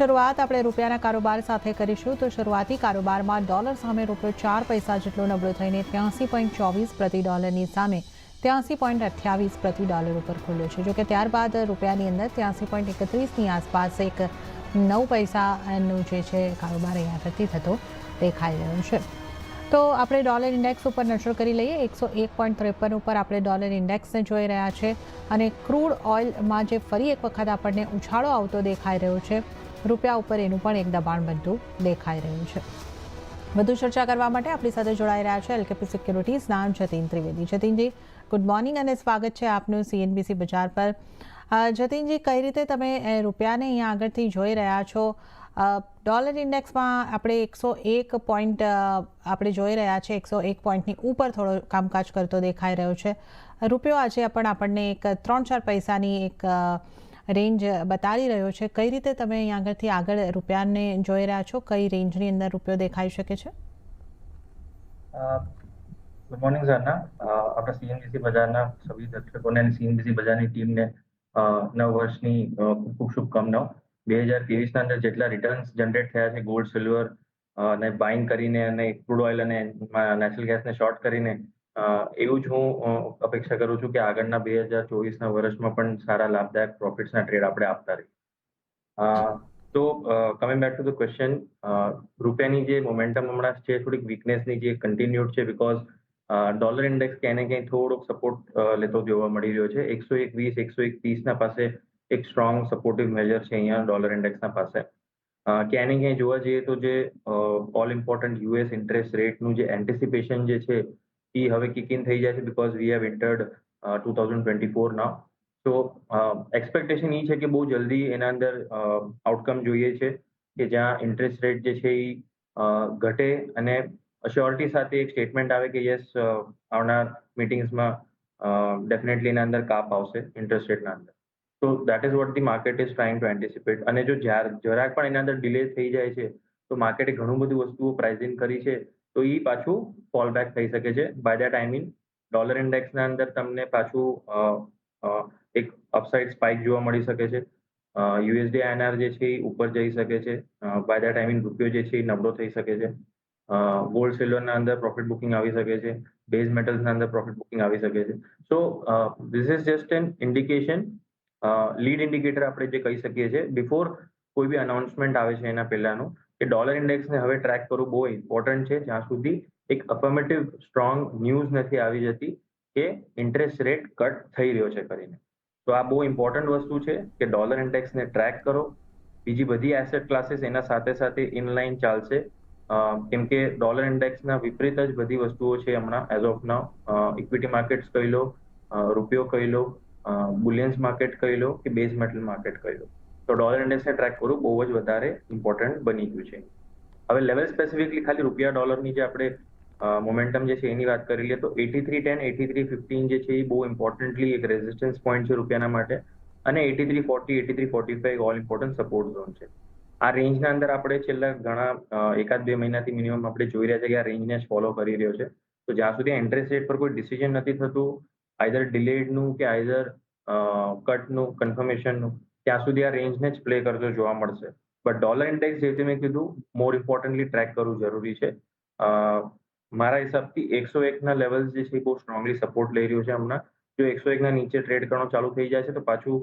શરૂઆત આપણે રૂપિયાના કારોબાર સાથે કરીશું તો શરૂઆતી કારોબારમાં ડોલર સામે રૂપિયો 4 પૈસા જેટલો નબળો થઈને 83.24 પ્રતિ ડોલરની સામે 83.28 પ્રતિ ડોલર ઉપર ખુલ્યો છે. જોકે ત્યારબાદ રૂપિયાની અંદર 83.31ની આસપાસ એક 9 પૈસાનું જે છે કારોબાર અહીંયા આગળથી થતો દેખાઈ રહ્યો છે. તો આપણે ડોલર ઇન્ડેક્સ ઉપર નજર કરી લઈએ. 101.53 ઉપર આપણે ડોલર ઇન્ડેક્સને જોઈ રહ્યા છે અને ક્રૂડ ઓઇલમાં જે ફરી એક વખત આપણને ઉછાળો આવતો દેખાઈ રહ્યો છે, રૂપિયા ઉપર એનું પણ એક દબાણ બનતું દેખાઈ રહ્યું છે. વધુ ચર્ચા કરવા માટે આપણી સાથે જોડાઈ રહ્યા છે એલકેપી સિક્યુરિટીઝના જતીન ત્રિવેદી. જતીનજી, ગુડ મોર્નિંગ અને સ્વાગત છે આપનું CNBC બજાર પર. જતીનજી, કઈ રીતે તમે રૂપિયાને અહીંયા આગળથી જોઈ રહ્યા છો? ડોલર ઇન્ડેક્સમાં આપણે 101 પોઈન્ટ આપણે જોઈ રહ્યા છે, 101 પોઈન્ટની ઉપર થોડો કામકાજ કરતો દેખાઈ રહ્યો છે. રૂપિયો આજે પણ આપણને એક 3-4 પૈસાની એક રેન્જ બતાવી રહ્યો છે. કઈ રીતે તમે અહીંયા આગળથી આગળ રૂપિયાને જોઈ રહ્યા છો? કઈ રેન્જની અંદર રૂપિયો દેખાઈ શકે છે? Good morning Jharna. આપણા CNBC બજારના સભી દર્શકોને અને CNBC બજારની ટીમને નવ વર્ષની ખૂબ ખૂબ શુભકામનાઓ. 2023ના અંદર જેટલા રિટર્ન્સ જનરેટ થયા છે ગોલ્ડ, સિલ્વર ને બાઇંગ કરીને અને ક્રૂડ ઓઇલ અને નેચરલ ગેસને શોર્ટ કરીને, એવું જ હું અપેક્ષા કરું છું કે આગળના 2024ના વર્ષમાં પણ સારા લાભદાયક પ્રોફિટ્સના ટ્રેડ આપણે આપતા રહીએ. તો coming back to the question, રૂપિયાની જે મોમેન્ટમ હમણાં છે થોડીક વીકનેસની જે કન્ટિન્યુડ છે, બીકોઝ ડોલર ઇન્ડેક્સ ક્યાંય ને ક્યાંય થોડોક સપોર્ટ લેતો જોવા મળી રહ્યો છે. 101.20, 101.30ના પાસે એક સ્ટ્રોંગ સપોર્ટિવ મેજર છે અહીંયા ડોલર ઇન્ડેક્સના પાસે. ક્યાંય ને ક્યાંય જોવા જઈએ તો જે ઓલ ઇમ્પોર્ટન્ટ US ઇન્ટરેસ્ટ રેટનું જે એન્ટિસિપેશન જે છે એ હવે કિક ઇન થઈ જાય છે, બીકોઝ વી હેવ એન્ટર્ડ 2024 નાઉ. તો એક્સપેક્ટેશન એ છે કે બહુ જલ્દી એના અંદર આઉટકમ જોઈએ છે કે જ્યાં ઇન્ટરેસ્ટ રેટ જે છે એ ઘટે અને અશ્યોરિટી સાથે એક સ્ટેટમેન્ટ આવે કે યસ, આવનાર મિટિંગ્સમાં ડેફિનેટલી એના અંદર કાપ આવશે ઇન્ટરેસ્ટ રેટના અંદર. તો that is what the market is trying to anticipate. અને જો જરાક પણ એના અંદર ડિલે થઈ જાય છે તો માર્કેટે ઘણું બધું વસ્તુઓ પ્રાઇઝિંગ કરી છે, તો એ પાછું ફોલ બેક થઈ શકે છે. By that I mean dollar ઇન્ડેક્સના અંદર તમને પાછું એક અપસાઇડ સ્પાઇક જોવા મળી શકે છે. USD INR જે છે એ ઉપર જઈ શકે છે. બાય દેટ આઈ મીન રૂપિયો જે છે એ નબળો થઈ શકે છે. ગોલ્ડ, સિલ્વરના અંદર પ્રોફિટ બુકિંગ આવી શકે છે. બેઝ મેટલ્સના અંદર પ્રોફિટ બુકિંગ આવી શકે છે. So this is just an indication, lead indicator આપણે જે કહી શકીએ છીએ બિફોર કોઈ બી અનાઉન્સમેન્ટ આવે છે એના પહેલાનું, કે ડોલર ઇન્ડેક્સને હવે ટ્રેક કરવું બહુ ઇમ્પોર્ટન્ટ છે જ્યાં સુધી એક અફર્મેટિવ સ્ટ્રોંગ ન્યૂઝ નથી આવી જતી કે ઇન્ટરેસ્ટ રેટ કટ થઈ રહ્યો છે કરીને. તો આ બહુ ઇમ્પોર્ટન્ટ વસ્તુ છે કે ડોલર ઇન્ડેક્સને ટ્રેક કરો. બીજી બધી એસેટ ક્લાસીસ એના સાથે સાથે ઇનલાઇન ચાલશે, કેમ કે ડોલર ઇન્ડેક્સના વિપરીત જ બધી વસ્તુઓ છે હમણાં as of now. Equity markets કહી લો, રૂપિયો કહી લો, બુલિયન્સ માર્કેટ કહી લો કે બેઝ મેટલ માર્કેટ કહી લો, તો ડોલર ઇન્ડેક્સને ટ્રેક કરવું બહુ જ વધારે ઇમ્પોર્ટન્ટ બની ગયું છે. હવે લેવલ સ્પેસિફિકલી ખાલી રૂપિયા ડોલરની જે આપણે મોમેન્ટમ જે છે એની વાત કરી લઈએ તો 83.10, 83.15 જે છે એ બહુ ઇમ્પોર્ટન્ટલી એક રેઝિસ્ટન્સ પોઈન્ટ છે રૂપિયાના માટે, અને 83.40, 83.45 ઓલ ઇમ્પોર્ટન્ટ સપોર્ટ ઝોન છે. આ રેન્જના અંદર આપણે છેલ્લા ઘણા 1-2 મહિનાથી મિનિમમ આપણે જોઈ રહ્યા છે કે આ રેન્જને જ ફોલો કરી રહ્યો છે. તો જ્યાં સુધી ઇન્ટરેસ્ટ રેટ પર કોઈ ડિસિઝન નથી થતું, આઈધર ડિલેડનું કે આઈધર કટનું, કન્ફર્મેશનનું, ત્યાં સુધી આ રેન્જને જ પ્લે કરતો જોવા મળશે. બટ ડોલર ઇન્ડેક્સ જે મેં કીધું મોર ઇમ્પોર્ટન્ટલી ટ્રેક કરવું જરૂરી છે. મારા હિસાબથી 101ના લેવલ્સ જે છે એ બહુ સ્ટ્રોંગલી સપોર્ટ લઈ રહ્યું છે હમણાં. જો 101ના નીચે ટ્રેડ કરવાનો ચાલુ થઈ જાય છે તો પાછું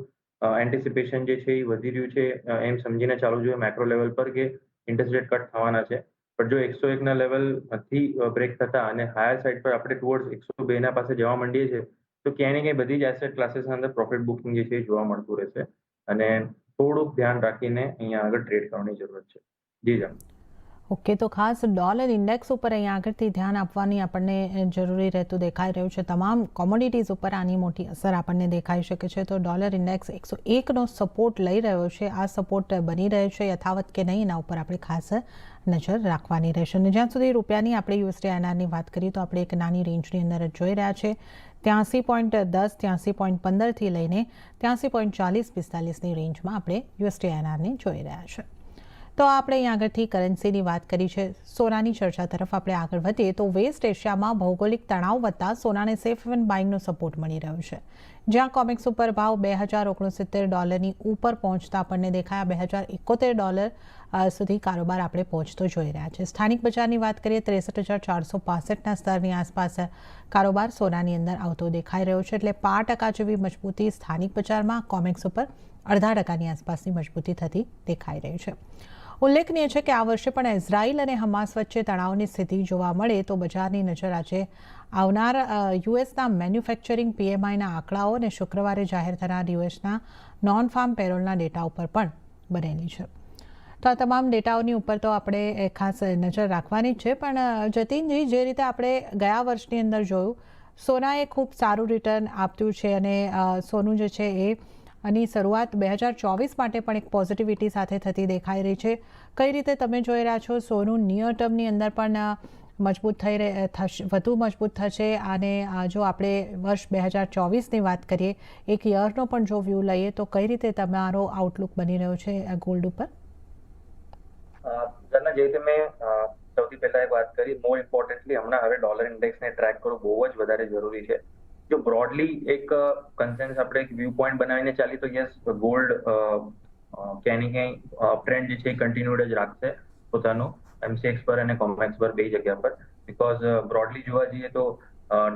એન્ટિસિપેશન જે છે એ વધી રહ્યું છે એમ સમજીને ચાલુ જોઈએ મેક્રો લેવલ પર કે ઇન્ટરેસ્ટ રેટ કટ થવાના છે. પણ જો 101ના લેવલથી બ્રેક થતા અને હાયર સાઇડ પર આપણે ટુવર્ડ્સ 102ના પાસે જવા માંડીએ છીએ તો ક્યાંય ને ક્યાંય બધી જ એસેટ ક્લાસીસના અંદર પ્રોફિટ બુકિંગ જે છે એ જોવા મળતું રહેશે અને થોડુંક ધ્યાન રાખીને અહીંયા આગળ ટ્રેડ કરવાની જરૂરત છે. જી જા. ઓકે, તો ખાસ ડોલર ઇન્ડેક્સ ઉપર અહીંયા આગળથી ધ્યાન આપવાની આપણને જરૂરી રહેતું દેખાઈ રહ્યું છે. તમામ કોમોડિટીઝ ઉપર આની મોટી અસર આપણને દેખાઈ શકે છે. તો ડોલર ઇન્ડેક્સ 101નો સપોર્ટ લઈ રહ્યો છે. આ સપોર્ટ બની રહ્યો છે યથાવત કે નહીં એના ઉપર આપણે ખાસ નજર રાખવાની રહેશે. અને જ્યાં સુધી રૂપિયાની આપણે USD INRની વાત કરીએ તો આપણે એક નાની રેન્જની અંદર જોઈ રહ્યા છે 83.10, 83.15થી લઈને 83.40-45ની રેન્જમાં આપણે USD INRને જોઈ રહ્યા છે. તો આપણે અહીં આગળથી કરન્સીની વાત કરી છે. સોનાની ચર્ચા તરફ આપણે આગળ વધીએ તો વેસ્ટ એશિયામાં ભૌગોલિક તણાવ વધતા સોનાને સેફ હેવન બાઇંગનો સપોર્ટ મળી રહ્યો છે. જ્યાં કોમેક્સ ઉપર ભાવ $2069 ઉપર પહોંચતા આપણને દેખાયા $2071 સુધી કારોબાર આપણે પહોંચતો જોઈ રહ્યા છે. સ્થાનિક બજારની વાત કરીએ 63,465ના સ્તરની આસપાસ કારોબાર સોનાની અંદર આવતો દેખાઈ રહ્યો છે. એટલે 5% જેવી મજબૂતી સ્થાનિક બજારમાં, કોમેક્સ ઉપર 0.5% આસપાસની મજબૂતી થતી દેખાઈ રહી છે. ઉલ્લેખનીય છે કે આ વર્ષે પણ ઇઝરાયલ અને હમાસ વચ્ચે તણાવની સ્થિતિ જોવા મળે તો બજારની નજર આજે આવનાર યુએસના મેન્યુફેક્ચરિંગ PMIના આંકડાઓ અને શુક્રવારે જાહેર થનાર યુએસના નોન ફાર્મ પેરોલના ડેટા ઉપર પણ બનેલી છે. તો આ તમામ ડેટાઓની ઉપર તો આપણે ખાસ નજર રાખવાની જ છે. પણ જતીનજી, જે રીતે આપણે ગયા વર્ષની અંદર જોયું, સોનાએ ખૂબ સારું રિટર્ન આપ્યું છે અને સોનું જે છે એ આની શરૂઆત 2024 માટે પણ એક પોઝિટિવિટી સાથે થતી દેખાઈ રહી છે. કઈ રીતે તમે જોઈ રહ્યા છો સોનું નિયર ટર્મની અંદર પણ મજબૂત વધુ મજબૂત થશે? અને જો આપણે વર્ષ 2024ની વાત કરીએ, એક યરનો પણ જો વ્યૂ લઈએ તો કઈ રીતે તમારો આઉટલુક બની રહ્યો છે ગોલ્ડ ઉપર? જે રીતે મેં સૌથી પહેલા એક વાત કરી, મોર ઇમ્પોર્ટન્ટલી હમણાં હવે ડોલર ઇન્ડેક્સને ટ્રેક કરવું બહુ જ વધારે જરૂરી છે. જો બ્રોડલી એક કન્સેન્સ આપણે એક વ્યૂ પોઈન્ટ બનાવીને ચાલી તો યસ, ગોલ્ડ ક્યાંય ક્યાંય અપટ્રેન્ડ જે છે એ કન્ટિન્યુડ જ રાખશે પોતાનું MCX પર અને કોમેક્સ પર બે જગ્યા પર. બીકોઝ બ્રોડલી જોવા જઈએ તો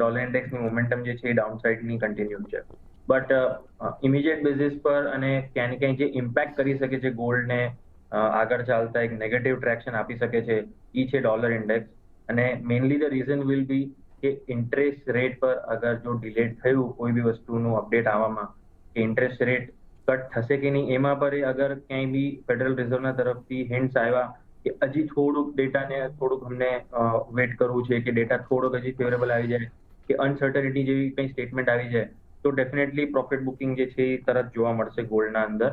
ડોલર ઇન્ડેક્સની મોમેન્ટમ જે છે એ ડાઉન સાઇડની કન્ટિન્યુડ છે. બટ ઇમિડિયેટ બેઝિસ પર અને ક્યાંય ક્યાંય જે ઇમ્પેક્ટ કરી શકે છે ગોલ્ડને આગળ ચાલતા એક નેગેટિવ ટ્રેક્શન આપી શકે છે એ છે ડોલર ઇન્ડેક્સ. અને mainly the reason will be કે ઇન્ટરેસ્ટ રેટ પર અગર જો ડિલેડ થયું કોઈ બી વસ્તુનું અપડેટ આવવામાં કે ઇન્ટરેસ્ટ રેટ કટ થશે કે નહીં, એમાં પર અગર ક્યાંય બી ફેડરલ રિઝર્વના તરફથી હિન્ટ્સ આવ્યા કે હજી થોડુંક ડેટાને થોડુંક અમને વેટ કરવું છે કે ડેટા થોડોક હજી ફેવરેબલ આવી જાય કે અનસર્ટનિટી જેવી કંઈ સ્ટેટમેન્ટ આવી જાય તો ડેફિનેટલી પ્રોફિટ બુકિંગ જે છે એ તરત જોવા મળશે ગોલ્ડના અંદર.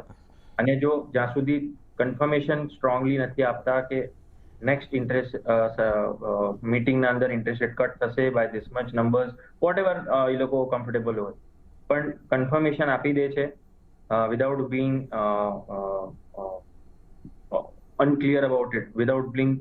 અને જો જ્યાં સુધી કન્ફર્મેશન સ્ટ્રોંગલી નથી આપતા કે નેક્સ્ટ ઇન્ટરેસ્ટ મીટિંગના અંદર ઇન્ટરેસ્ટ રેટ કટ થશે by this much numbers, whatever એ લોકો કમ્ફર્ટેબલ હોય, પણ કન્ફર્મેશન આપી દે છે without being unclear about it, without being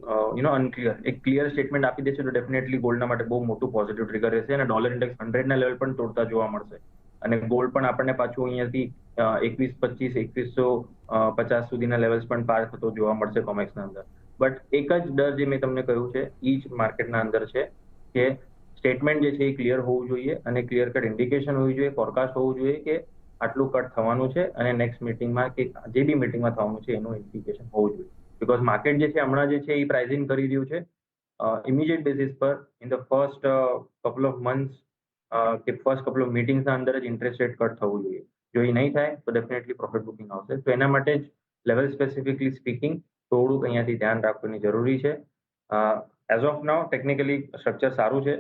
unclear, એક ક્લિયર સ્ટેટમેન્ટ આપી દે છે તો ડેફિનેટલી ગોલ્ડના માટે બહુ મોટું પોઝિટિવ ટ્રિગર રહેશે અને ડોલર ઇન્ડેક્સ 100ના લેવલ પણ તોડતા જોવા મળશે. અને ગોલ્ડ પણ આપણને પાછું અહીંયાથી 2125-2150 સુધીના લેવલ્સ પણ પાર થતો જોવા મળશે કોમેક્સના અંદર. બટ એક જ ડર જે મેં તમને કહ્યું છે એ જ માર્કેટના અંદર છે કે સ્ટેટમેન્ટ જે છે એ ક્લિયર હોવું જોઈએ અને ક્લિયર કટ ઇન્ડિકેશન હોવી જોઈએ, ફોરકાસ્ટ હોવું જોઈએ કે આટલું કટ થવાનું છે અને નેક્સ્ટ મિટિંગમાં કે જે બી મિટિંગમાં થવાનું છે એનું ઇન્ડિકેશન હોવું જોઈએ. બીકોઝ માર્કેટ જે છે હમણાં જે છે એ પ્રાઇઝિંગ કરી રહ્યું છે ઇમિડિયેટ બેસિસ પર in the first couple of months કે ફર્સ્ટ કપલ ઓફ મીટિંગ્સના અંદર જ ઇન્ટરેસ્ટ રેટ કટ થવું જોઈએ. જો એ નહીં થાય તો ડેફિનેટલી પ્રોફિટ બુકિંગ આવશે. તો એના માટે જ લેવલ સ્પેસિફિકલી સ્પીકિંગ થોડુંક અહીંયાથી ધ્યાન રાખવાની જરૂરી છે. As of now technically structure સારું છે.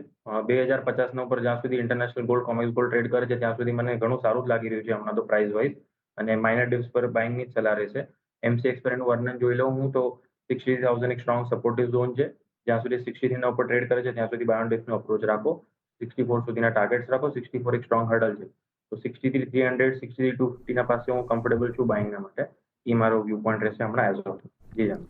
2050 ઉપર જ્યાં સુધી ઇન્ટરનેશનલ ગોલ્ડ કોમેક્સ ગોલ્ડ ટ્રેડ કરે છે ત્યાં સુધી મને ઘણું સારું જ લાગી રહ્યું છે હમણાં તો પ્રાઇસ વાઇઝ, અને માઇનર ડિપ્સ પર બાઇંગની જ સલાહ રહેશે. MCX પર એનું વર્ણન જોઈ લઉં હું તો 60,000 એક સ્ટ્રોંગ સપોર્ટિવ ઝોન છે. જ્યાં સુધી 60 ના ઉપર ટ્રેડ કરે છે ત્યાં સુધી બાય ઓન ડિપ્સનો અપ્રોચ રાખો. 64 સુધીના ટાર્ગેટ્સ રાખો. 64 એક સ્ટ્રોંગ હર્ડલ છે. તો 63,300, 63,250 ના પાસે હું કમ્ફર્ટેબલ છું બાઇંગના માટે. એ મારો વ્યૂ પોઈન્ટ રહેશે હમણાં એઝ ઓફ. જી જાણ.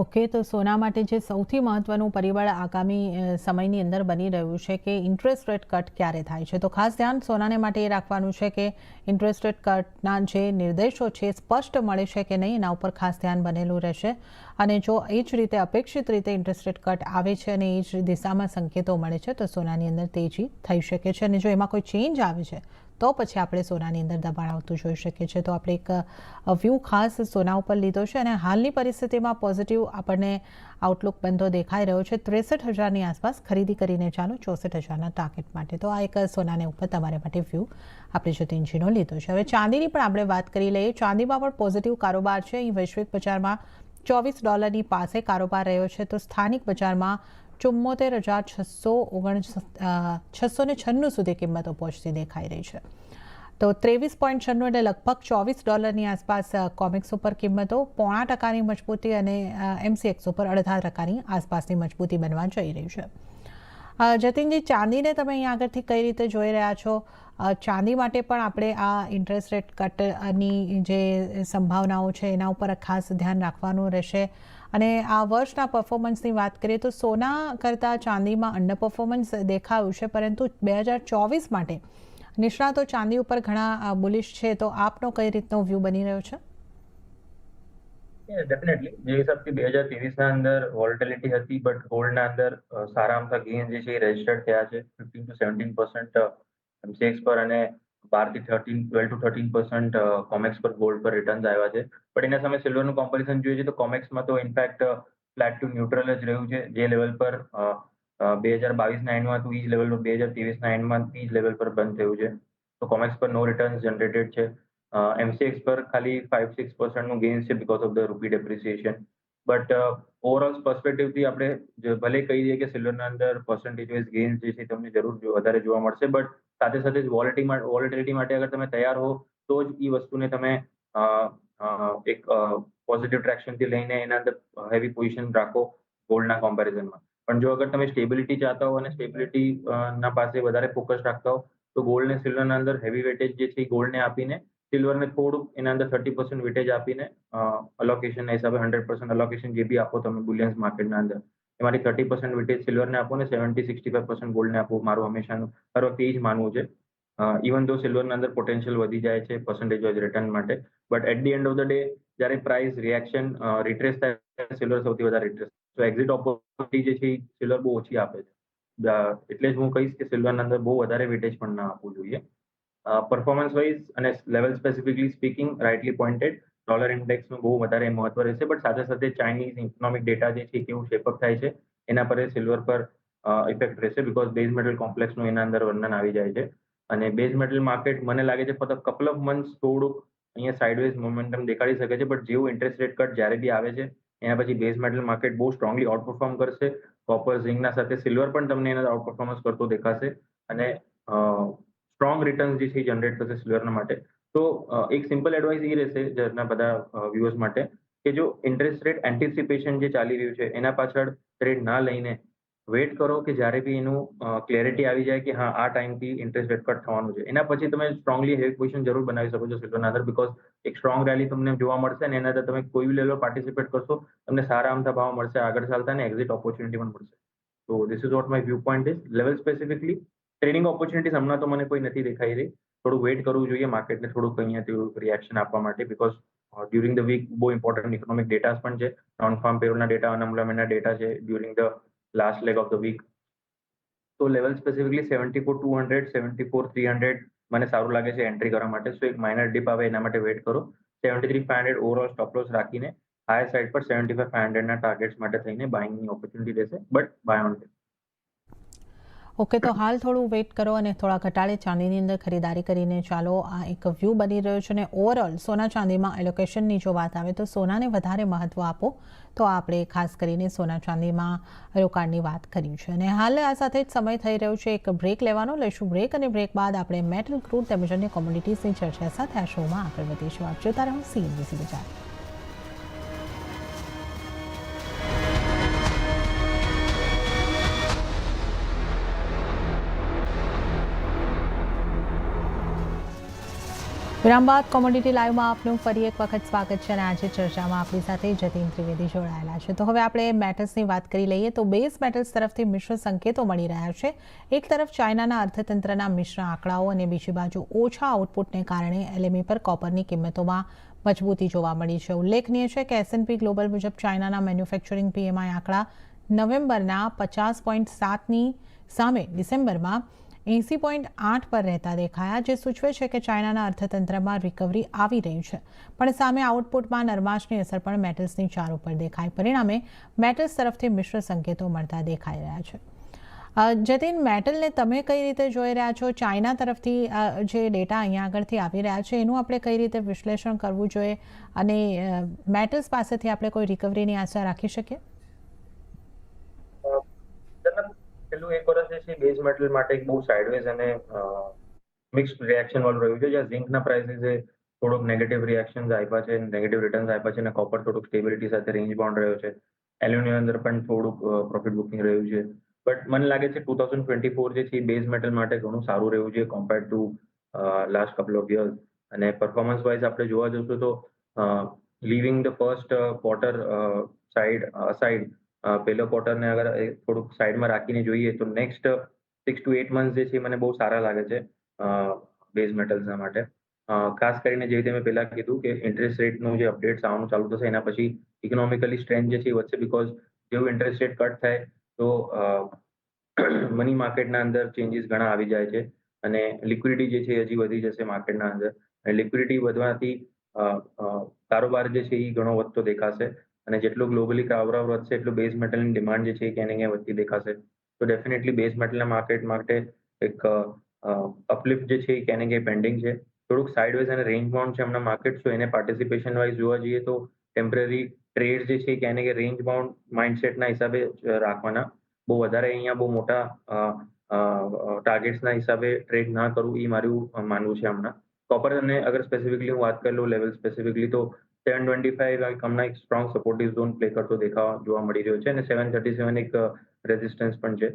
ઓકે, તો સોના માટે જે સૌથી મહત્વનું પરિબળ આગામી સમયની અંદર બની રહ્યું છે કે ઇન્ટરેસ્ટ રેટ કટ ક્યારે થાય છે. તો ખાસ ધ્યાન સોનાને માટે એ રાખવાનું છે કે ઇન્ટરેસ્ટ રેટ કટના જે નિર્દેશો છે સ્પષ્ટ મળે છે કે નહીં, એના ઉપર ખાસ ધ્યાન બનેલું રહેશે. અને જો એ જ રીતે અપેક્ષિત રીતે ઇન્ટરેસ્ટ રેટ કટ આવે છે અને એ જ દિશામાં સંકેતો મળે છે તો સોનાની અંદર તેજી થઈ શકે છે. અને જો એમાં કોઈ ચેન્જ આવે છે તો પછી આપણે સોનાની અંદર દબાણ આવતું જોઈ શકીએ છીએ. તો આપણે એક વ્યૂ ખાસ સોના ઉપર લીધો છે અને હાલની પરિસ્થિતિમાં પોઝિટિવ આપણને આઉટલુક બનતો દેખાઈ રહ્યો છે. 63,000ની આસપાસ ખરીદી કરીને ચાલો 64,000ના ટાર્ગેટ માટે. તો આ એક સોનાને ઉપર તમારે માટે વ્યૂ આપણે જતીનજીનો લીધો છે. હવે ચાંદીની પણ આપણે વાત કરી લઈએ. ચાંદીમાં પણ પોઝિટિવ કારોબાર છે. અહીં વૈશ્વિક બજારમાં $24 પાસે કારોબાર રહ્યો છે તો સ્થાનિક બજારમાં 74,696 સુધી કિંમતો પહોંચતી દેખાઈ રહી છે. તો 23.96 એટલે લગભગ $24ની આસપાસ કોમેક્સ ઉપર કિંમતો, 0.5%ની મજબૂતી અને MCX ઉપર 0.5%ની આસપાસની મજબૂતી બનવા જઈ રહી છે. જતીનજી, ચાંદીને તમે અહીંયા આગળથી કઈ રીતે જોઈ રહ્યા છો? ચાંદી માટે પણ આપણે આ ઇન્ટરેસ્ટ રેટ કટની જે સંભાવનાઓ છે એના ઉપર ખાસ ધ્યાન રાખવાનું રહેશે. અને આ વર્ષના પરફોર્મન્સની વાત કરીએ તો સોના કરતાં ચાંદીમાં અંડર પરફોર્મન્સ દેખાયું છે, પરંતુ 2024 માટે નિષ્ણાતો ચાંદી ઉપર ઘણા બુલિશ છે. તો આપનો કઈ રીતનો વ્યૂ બની રહ્યો છે? ડેફિનેટલી જે હિસાબથી 2023 અંદર વોલેટિલિટી હતી, બટ ગોલ્ડના અંદર સારા અમથા ગેઇન જે છે એ રજિસ્ટર્ડ થયા છે. 15 to 17% MCX પર અને 12 to 13% કોમેક્સ પર ગોલ્ડ પર રિટર્ન્સ આવ્યા છે. બટ એના સામે સિલ્વરનું કોમ્પેરિઝન જોઈએ છે તો કોમેક્સમાં તો ઇનફેક્ટ ફ્લેટ ટુ ન્યુટ્રલ જ રહ્યું છે. જે લેવલ પર 2022ના એન્ડમાં હતું એ જ લેવલ પર 2023ના એન્ડમાં એ જ લેવલ પર બંધ થયું છે. તો કોમેક્સ પર નો રિટર્ન્સ જનરેટેડ છે. MCX પર ખાલી 5-6% નું ગેઇન છે બીકોઝ ઓફ ધ રૂપી ડેપ્રિસિએશન. બટ ઓવરઓલ પર્સપેક્ટિવથી આપણે ભલે કહી દઈએ કે સિલ્વરના અંદર પર્સન્ટેજ વાઇઝ ગેઇન્સ જે છે તમને જરૂર વધારે જોવા મળશે, બટ સાથે સાથે જ વોલેટિલિટી માટે અગર તમે તૈયાર હો તો જ એ વસ્તુને તમે એક પોઝિટિવ ટ્રેક્શનથી લઈને એના અંદર હેવી પોઝિશન રાખો ગોલ્ડના કમ્પેરિઝનમાં. પણ જો અગર તમે સ્ટેબિલિટી ચાહતા હો અને સ્ટેબિલિટી ના પાસે વધારે ફોકસ રાખતા હો તો ગોલ્ડ ને સિલ્વરના અંદર હેવી વેટેજ જે છે એ ગોલ્ડને આપીને સિલ્વરને થોડુંક એના અંદર 30% વેટેજ આપીને અલોકેશનના હિસાબે 100% અલોકેશન જે બી આપો તમે બુલિયન્સ માર્કેટના અંદર એમાંથી 30% વેટેજ સિલ્વરને આપો ને 70-65% ગોલ્ડને આપો. મારું હંમેશાનું હર વખતે એ જ માનવું છે. ઇવન ધો સિલ્વરના અંદર પોટેન્શિયલ વધી જાય છે પર્સન્ટેજ વાઇઝ રિટર્ન માટે, but at the end of the day જ્યારે પ્રાઇસ રિએક્શન રિટ્રેસ થાય સિલ્વર સૌથી વધારે રિટ્રેસ. તો એક્ઝિટ ઓપોર્ચ્યુનિટી જે છે એ સિલ્વર બહુ ઓછી આપે છે. એટલે જ હું કહીશ કે સિલ્વરના અંદર બહુ વધારે વેટેજ પણ ના આપવું જોઈએ. પરફોર્મન્સ વાઇઝ અને level specifically speaking rightly pointed dollar ઇન્ડેક્સનું બહુ વધારે મહત્વ રહેશે, બટ સાથે સાથે ચાઇનીઝ ઇકોનોમિક ડેટા જે છે કેવું શેપઅપ થાય છે એના પર સિલ્વર પર ઇફેક્ટ રહેશે બીકોઝ બેઝ મેટલ કોમ્પ્લેક્સનું એના અંદર વર્ણન આવી જાય છે. અને બેઝ મેટલ માર્કેટ મને લાગે છે ફક્ત કપલ ઓફ મંથ્સ થોડુંક અહીંયા સાઇડવેઝ મોમેન્ટમ દેખાડી શકે છે, બટ જેવું ઇન્ટરેસ્ટ રેટ કટ જ્યારે બી આવે છે એના પછી બેઝ મેટલ માર્કેટ બહુ સ્ટ્રોંગલી આઉટ પરફોર્મ કરશે. કોપર ઝિંકના સાથે સિલ્વર પણ તમને એના આઉટ પરફોર્મન્સ કરતો દેખાશે અને સ્ટ્રોંગ રિટર્ન્સ જે છે જનરેટ થશે સિલ્વરના માટે. તો એક સિમ્પલ એડવાઇસ એ રહેશે ઘરના બધા વ્યુઅર્સ માટે કે જો ઇન્ટરેસ્ટ રેટ એન્ટિસિપેશન જે ચાલી રહ્યું છે એના પાછળ ટ્રેડ ના લઈને વેટ કરો કે જ્યારે બી એનું ક્લેરિટી આવી જાય કે હા આ ટાઈમથી ઇન્ટરેસ્ટ રેટ કટ થવાનું છે. એના પછી તમે સ્ટ્રોંગલી હેવી પોઝિશન જરૂર બનાવી શકો છો સિલ્વરના અંદર બીકોઝ એક સ્ટ્રોંગ રેલી તમને જોવા મળશે અને એના અંદર તમે કોઈ બી લેવલ પાર્ટિસિપેટ કરશો તમને સારા અમથા ભાવ મળશે આગળ ચાલતા ને એક્ઝિટ ઓપોર્ચ્યુનિટી પણ મળશે. તો this is what my view point is. Level specifically trading opportunities હમણાં તો મને કોઈ નથી દેખાઈ રહી. થોડું વેઇટ કરવું જોઈએ માર્કેટને થોડુંક અહીંયાથી રિએક્શન આપવા માટે બીકોઝ ડ્યુરિંગ ધ વીક બહુ ઇમ્પોર્ટન્ટ ઇકોનોમિક ડેટાસ પણ છે. નોન ફાર્મ પેરોલના ડેટા અનએમ્પ્લોયમેન્ટના ડેટા છે during the last leg of the week. તો લેવલ સ્પેસિફિકલી 74,200 74,300 મને સારું લાગે છે એન્ટ્રી કરવા માટે. સો એક માઇનર ડિપ આવે એના માટે વેઇટ કરો. 73,500 ઓવરઓલ સ્ટોપ લોસ રાખીને હાયર સાઇડ પર 75,500ના ટાર્ગેટ્સ માટે થઈને બાઇંગની ઓપોર્ચ્યુનિટી રહેશે, but buy on dip. Okay, તો હાલ થોડું વેઇટ કરો અને થોડા ઘટાડે ચાંદીની અંદર ખરીદારી કરીને ચાલો. આ એક વ્યૂ બની રહ્યો છે. અને ઓવરઓલ સોના ચાંદીમાં એલોકેશનની જો વાત આવે તો સોનાને વધારે મહત્ત્વ આપો, તો આપણે ખાસ કરીને સોના ચાંદીમાં રોકાણની વાત કરી છે. અને હાલ આ સાથે જ સમય થઈ રહ્યો છે એક બ્રેક લેવાનો. લઈશું બ્રેક અને બ્રેક બાદ આપણે મેટલ, ક્રૂડ તેમજ અન્ય કોમોડિટીઝની ચર્ચા સાથે આ શોમાં આગળ વધીશું. આપ જોતા રહો CNBC બજાર. વિરામ બાદ કોમોડિટી લાઈવમાં આપનું ફરી એક વખત સ્વાગત છે. અને આજે ચર્ચામાં આપણી સાથે જતીન ત્રિવેદી જોડાયેલા છે. તો હવે આપણે મેટલ્સની વાત કરી લઈએ તો બેઝ મેટલ્સ તરફથી મિશ્ર સંકેતો મળી રહ્યા છે. એક તરફ ચાઇનાના અર્થતંત્રના મિશ્ર આંકડાઓ અને બીજી બાજુ ઓછા આઉટપુટને કારણે LME પર કોપરની કિંમતોમાં મજબૂતી જોવા મળી છે. ઉલ્લેખનીય છે કે S&P ગ્લોબલ મુજબ ચાઇનાના મેન્યુફેક્ચરિંગ PMI આંકડા નવેમ્બરના 50.7ની સામે ડિસેમ્બરમાં 80.8 પર રહેતા દેખાયા, જે સૂચવે છે કે ચાઇનાના અર્થતંત્રમાં રિકવરી આવી રહી છે. પણ સામે આઉટપુટમાં નરમાશની અસર પણ મેટલ્સની ચાર ઉપર દેખાય. પરિણામે મેટલ્સ તરફથી મિશ્ર સંકેતો મળતા દેખાઈ રહ્યા છે. જતીન, મેટલને તમે કઈ રીતે જોઈ રહ્યા છો? ચાઇના તરફથી જે ડેટા અહીંયા આગળથી આવી રહ્યા છે એનું આપણે કઈ રીતે વિશ્લેષણ કરવું જોઈએ અને મેટલ્સ પાસેથી આપણે કોઈ રિકવરીની આશા રાખી શકીએ? છેલ્લું એક વર્ષ જે છે બેઝ મેટલ માટે એક બહુ સાઇડવેઝ અને મિક્સ્ડ રિએક્શન વાળું રહ્યું છે. જ્યાં ઝિંકના પ્રાઇસીસે થોડુંક નેગેટિવ રિએક્શન્સ આપ્યા છે, નેગેટિવ રિટર્ન્સ આપ્યા છે અને કોપર થોડુંક સ્ટેબિલિટી સાથે રેન્જ બાઉન્ડ રહ્યો છે. એલ્યુમિનિયમ અંદર પણ થોડુંક પ્રોફિટ બુકિંગ રહ્યું છે. બટ મને લાગે છે 2024 જે છે એ બેઝ મેટલ માટે ઘણું સારું રહ્યું છે compared to last couple of years. અને પરફોર્મન્સ વાઇઝ આપણે જોવા જશું તો leaving the first quarter side પહેલો ક્વાર્ટરને અગર થોડુંક સાઈડમાં રાખીને જોઈએ તો નેક્સ્ટ 6 to 8 મંથ્સ જે છે મને બહુ સારા લાગે છે બેઝ મેટલ્સના માટે. ખાસ કરીને જે રીતે મેં પહેલા કીધું કે ઇન્ટરેસ્ટ રેટનું જે અપડેટ્સ આવવાનું ચાલુ થશે એના પછી ઇકોનોમિકલી સ્ટ્રેન્થ જે છે એ વધશે બિકોઝ જેવું ઇન્ટરેસ્ટ રેટ કટ થાય તો મની માર્કેટના અંદર ચેન્જીસ ઘણા આવી જાય છે અને લિક્વિડિટી જે છે હજી વધી જશે માર્કેટના અંદર. અને લિક્વિડિટી વધવાથી કારોબાર જે છે એ ઘણો વધતો દેખાશે અને જેટલું ગ્લોબલી કારોબાર વધશે એટલું બેઝ મેટલની ડિમાન્ડ જે છે એ ક્યાંય ને ક્યાંય વધતી દેખાશે. તો ડેફિનેટલી બેઝ મેટલના માર્કેટ માટે એક અપલિફ્ટ જે છે એ ક્યાંય ને ક્યાંય પેન્ડિંગ છે. થોડુંક સાઇડવેઝ અને રેન્જ બાઉન્ડ છે હમણાં માર્કેટ, તો એને પાર્ટિસિપેશન વાઇઝ જોવા જઈએ તો ટેમ્પરરી ટ્રેડ જે છે ક્યાંય ને ક્યાંય રેન્જ બાઉન્ડ માઇન્ડસેટના હિસાબે રાખવાના. બહુ વધારે અહીંયા બહુ મોટા ટાર્ગેટ્સના હિસાબે ટ્રેડ ના કરવું એ મારું માનવું છે હમણાં. કોપર અને અગર સ્પેસિફિકલી હું વાત કરી લઉં લેવલ સ્પેસિફિકલી તો 725 હમણાં એક સ્ટ્રોંગ સપોર્ટિવ ઝોન પ્લે કરતો જોવા મળી રહ્યો છે અને 737 એક રેઝિસ્ટન્સ પણ છે.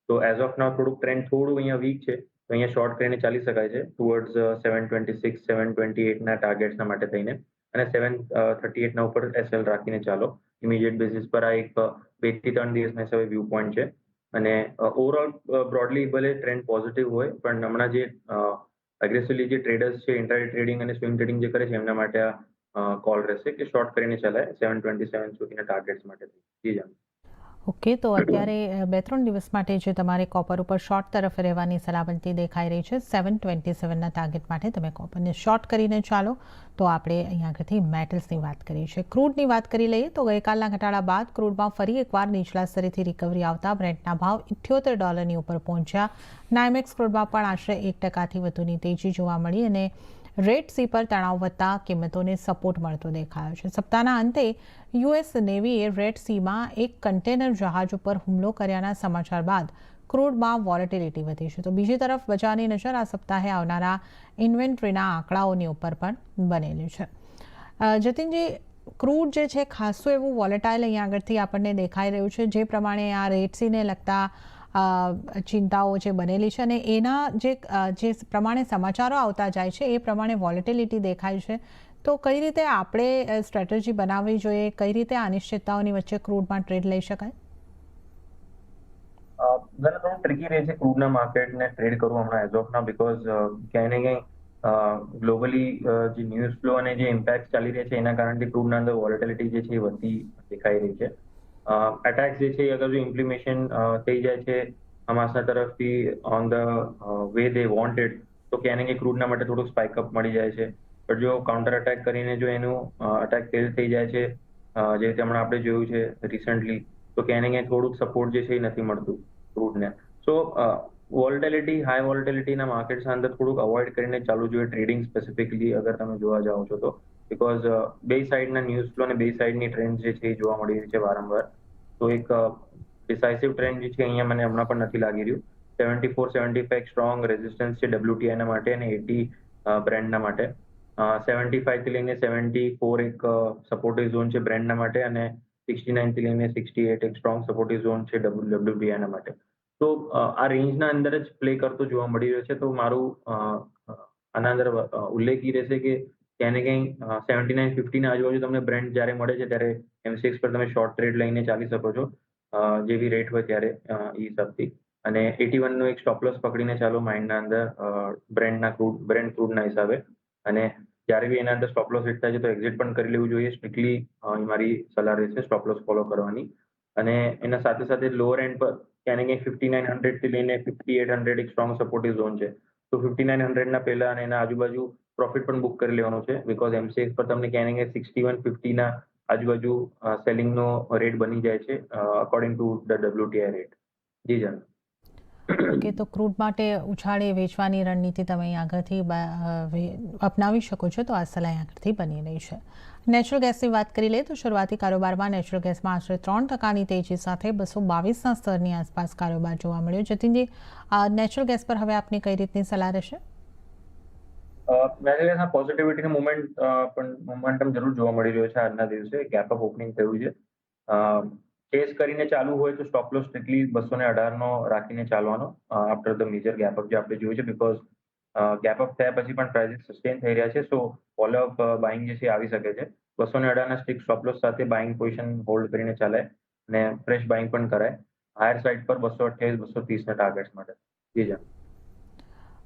તો એઝ ઓફ નાઉ થોડુંક ટ્રેન્ડ થોડું અહીંયા વીક છે, તો અહીંયા શોર્ટ કરીને ચાલી શકાય છે ટુવર્ડ્સ 726 728ના ટાર્ગેટ્સના માટે થઈને, અને 738ના ઉપર એસએલ રાખીને ચાલો. ઇમિડિયેટ બેસિસ પર આ એક 2 થી 3 દિવસના હિસાબે વ્યૂ પોઈન્ટ છે. અને ઓવરઓલ બ્રોડલી ભલે ટ્રેન્ડ પોઝિટિવ હોય પણ હમણાં જે એગ્રેસિવલી જે ટ્રેડર્સ છે ઇન્ટ્રાડે ટ્રેડિંગ અને સ્વિંગ ટ્રેડિંગ જે કરે છે એમના માટે આ કોલ રહેશે કે શોર્ટ કરીને ચલાય 727 સુધીના ટાર્ગેટ્સ માટે. જી જાણ. ઓકે, તો અત્યારે 2-3 દિવસ માટે જે તમારે કોપર ઉપર શોર્ટ તરફ રહેવાની સલામતી દેખાઈ રહી છે 727ના ટાર્ગેટ માટે તમે કોપરને શોર્ટ કરીને ચાલો. તો આપણે અહીંયા આગળથી મેટલ્સની વાત કરી છે. ક્રૂડની વાત કરી લઈએ તો ગઈકાલના ઘટાડા બાદ ક્રૂડમાં ફરી એકવાર નીચલા સ્તરેથી રિકવરી આવતા બ્રેન્ટના ભાવ $78 ઉપર પહોંચ્યા. નાયમેક્સ ક્રૂડમાં પણ આશરે 1%થી વધુની તેજી જોવા મળી અને રેડ સી પર તણાવ વધતા કિંમતોને સપોર્ટ મળતો દેખાયો છે. સપ્તાહના અંતે યુએસ નેવીએ રેડ સીમાં એક કન્ટેનર જહાજ ઉપર હુમલો કર્યાના સમાચાર બાદ ક્રૂડમાં વોલેટિલિટી વધી છે. તો બીજી તરફ બજારની નજર આ સપ્તાહે આવનારા ઇન્વેન્ટરીના આંકડાઓની ઉપર પણ બનેલી છે. જતીનજી, ક્રૂડ જે છે ખાસું એવું વોલેટાઇલ અહીંયા આગળથી આપણને દેખાઈ રહ્યું છે, જે પ્રમાણે આ રેડ સીને લગતા ચિંતાઓ જે બનેલી છે અને એના જે પ્રમાણે સમાચારો આવતા જાય છે એ પ્રમાણે વોલેટિલિટી દેખાય છે. તો કઈ રીતે આપણે સ્ટ્રેટેજી બનાવવી જોઈએ, કઈ રીતે અનિશ્ચિતતાઓની વચ્ચે ક્રૂડમાં ટ્રેડ લઈ શકાય? જરા થોડું ટ્રિકી રહે છે ક્રૂડના માર્કેટને ટ્રેડ કરવું હમણાં એઝ ઓફ નાઉ બિકોઝ ક્યાંય ને ક્યાંય ગ્લોબલી જે ન્યૂઝ ફ્લો અને જે ઇમ્પેક્ટ ચાલી રહ્યા છે એના કારણથી ક્રૂડના અંદર વોલેટિલિટી જે છે એ વધતી દેખાઈ રહી છે. અટેક્સ જે છે અગર જો ઇમ્પ્લિમેશન થઈ જાય છે હમાસના તરફથી on the way they wanted, તો ક્યાંય ને ક્યાંય ક્રૂડના માટે થોડુંક સ્પાઇકઅપ મળી જાય છે. પણ જો કાઉન્ટર અટેક કરીને જો એનું અટેક ફેલ થઈ જાય છે, જે રીતે હમણાં આપણે જોયું છે રિસન્ટલી, તો ક્યાંય ને ક્યાંય થોડુંક સપોર્ટ જે છે એ નથી મળતું ક્રૂડને. સો વોલેટિલિટી, હાઈ વોલેટિલિટીના માર્કેટ્સના અંદર થોડુંક અવોઇડ કરીને ચાલવું જોઈએ ટ્રેડિંગ સ્પેસિફિકલી અગર તમે જોવા જાઓ છો તો. બિકોઝ બે સાઈડના ન્યૂઝ ફ્લો અને બે સાઈડની ટ્રેન્ડ જે છે એ જોવા મળી રહી છે વારંવાર. તો એક ડિસાઇસિવ ટ્રેન્ડ જે છે અહીંયા મને હમણાં પણ નથી લાગી રહ્યું. 74-75 સ્ટ્રોંગ રેઝિસ્ટન્સ છે WTIના માટે અને 80 બ્રેન્ડના માટે. 75 થી લઈને 74 એક સપોર્ટિવ ઝોન છે બ્રેન્ડના માટે અને 69 થી લઈને 68 એક સ્ટ્રોંગ સપોર્ટિવ ઝોન છે WTIના માટે. તો આ રેન્જના અંદર જ પ્લે કરતો જોવા મળી રહ્યો છે. તો મારું આના અંદર ઉલ્લેખ એ રહેશે કે ક્યાંય ને ક્યાંય 79-50ના આજુબાજુ તમને બ્રેન્ડ જ્યારે મળે છે ત્યારે MCX પર તમે શોર્ટ ટ્રેડ લઈને ચાલી શકો છો, જેવી રેટ હોય ત્યારે એ હિસાબથી. અને 81નો એક સ્ટોપ લોસ પકડીને ચાલો માઇન્ડના અંદર બ્રેન્ડ ક્રૂડના હિસાબે. અને જ્યારે બી એના અંદર સ્ટોપ લોસ હિટ થાય છે તો એક્ઝિટ પણ કરી લેવું જોઈએ. સ્ટ્રિક્ટલી મારી સલાહ રહેશે સ્ટોપ લોસ ફોલો કરવાની. અને એના સાથે સાથે લોઅર એન્ડ પર ક્યાંય ને ક્યાંય 5900 થી લઈને 5800 એક સ્ટ્રોંગ સપોર્ટિવ ઝોન છે. તો 5900ના પહેલા અને એના આજુબાજુ પ્રોફિટ પણ બુક કરી લેવાનો છે બિકોઝ MCX પર તમને ક્યાંય ને ક્યાંય 6150ના આજુબાજુ સેલિંગનો રેટ બની જાય છે according to the WTI rate. જી જાણ. ઓકે, તો ક્રૂડ માટે ઉછાળે વેચવાની રણનીતિ તમે આગળથી અપનાવી શકો છો. તો આ સલાહ આગળથી બની રહી છે. નેચરલ ગેસની વાત કરી લઈએ તો શરૂઆતી કારોબારમાં નેચરલ ગેસમાં આશરે 3%ની તેજી સાથે 222ના સ્તરની આસપાસ કારોબાર જોવા મળ્યો. જતીનજી, નેચરલ ગેસ પર હવે આપની કઈ રીતની સલાહ રહેશે? નેચરલ ગેસના પોઝિટિવિટીનું મોમેન્ટમ જરૂર જોવા મળી રહ્યો છે આજના દિવસે. ગેપ અપ ઓપનિંગ થયું છે. ચેસ કરીને ચાલવું હોય તો સ્ટોપ લોસ સ્ટ્રિક્ટલી 218નો રાખીને ચાલવાનો after the major gap up જે આપણે જોયું છે બીકોઝ ગેપ અપ થયા પછી પણ પ્રાઇસીસ સસ્ટેન થઈ રહ્યા છે સો ફોલો અપ બાઇંગ જે છે આવી શકે છે 218ના સ્ટ્રિક્ટ સ્ટોપ લોસ સાથે બાઇંગ પોઝિશન હોલ્ડ કરીને ચાલાય અને ફ્રેશ બાઇંગ પણ કરાય હાયર સાઇડ પર 228 230ના ટાર્ગેટ્સ માટે જી જા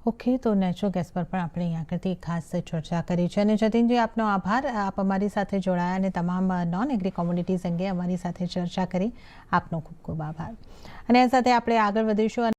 ઓકે, તો નેચરલ ગેસ પર પણ આપણે અહીંયા આગળથી ખાસ ચર્ચા કરી છે. અને જતીનજી, આપનો આભાર. આપ અમારી સાથે જોડાયા અને તમામ નોન એગ્રી કોમોડિટીઝ અંગે અમારી સાથે ચર્ચા કરી. આપનો ખૂબ ખૂબ આભાર. અને આ સાથે આપણે આગળ વધીશું.